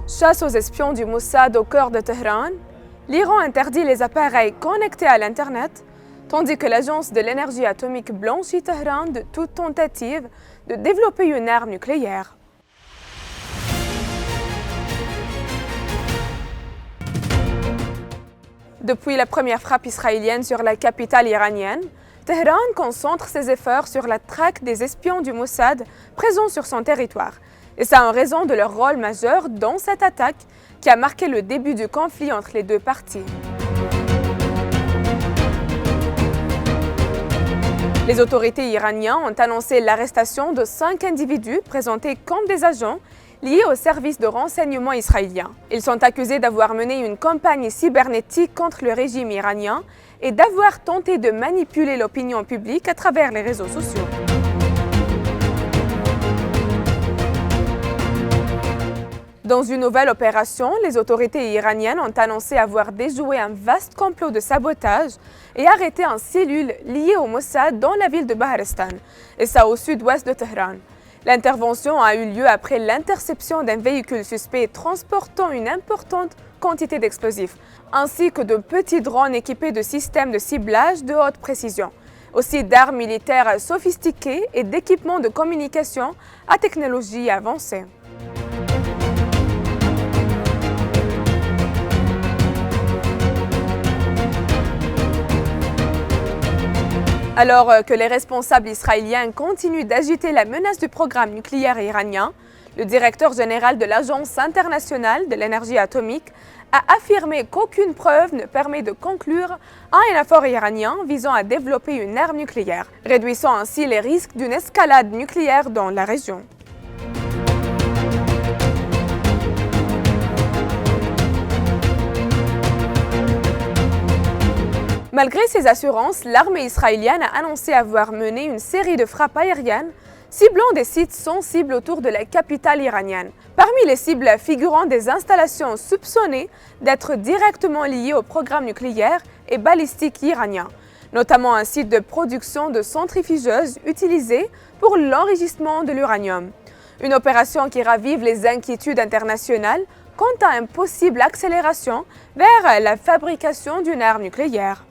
Chasse aux espions du Mossad au cœur de Téhéran, l'Iran interdit les appareils connectés à l'Internet, tandis que l'Agence de l'énergie atomique blanchit Téhéran de toute tentative de développer une arme nucléaire. Depuis la première frappe israélienne sur la capitale iranienne, Téhéran concentre ses efforts sur la traque des espions du Mossad présents sur son territoire. Et ça en raison de leur rôle majeur dans cette attaque qui a marqué le début du conflit entre les deux parties. Les autorités iraniennes ont annoncé l'arrestation de 5 individus présentés comme des agents liés au service de renseignement israélien. Ils sont accusés d'avoir mené une campagne cybernétique contre le régime iranien et d'avoir tenté de manipuler l'opinion publique à travers les réseaux sociaux. Dans une nouvelle opération, les autorités iraniennes ont annoncé avoir déjoué un vaste complot de sabotage et arrêté une cellule liée au Mossad dans la ville de Baharestan, et ça au sud-ouest de Téhéran. L'intervention a eu lieu après l'interception d'un véhicule suspect transportant une importante quantité d'explosifs, ainsi que de petits drones équipés de systèmes de ciblage de haute précision, aussi d'armes militaires sophistiquées et d'équipements de communication à technologie avancée. Alors que les responsables israéliens continuent d'agiter la menace du programme nucléaire iranien, le directeur général de l'Agence internationale de l'énergie atomique a affirmé qu'aucune preuve ne permet de conclure à un effort iranien visant à développer une arme nucléaire, réduisant ainsi les risques d'une escalade nucléaire dans la région. Malgré ces assurances, l'armée israélienne a annoncé avoir mené une série de frappes aériennes ciblant des sites sensibles autour de la capitale iranienne. Parmi les cibles figurant des installations soupçonnées d'être directement liées au programme nucléaire et balistique iranien, notamment un site de production de centrifugeuses utilisées pour l'enrichissement de l'uranium. Une opération qui ravive les inquiétudes internationales quant à une possible accélération vers la fabrication d'une arme nucléaire.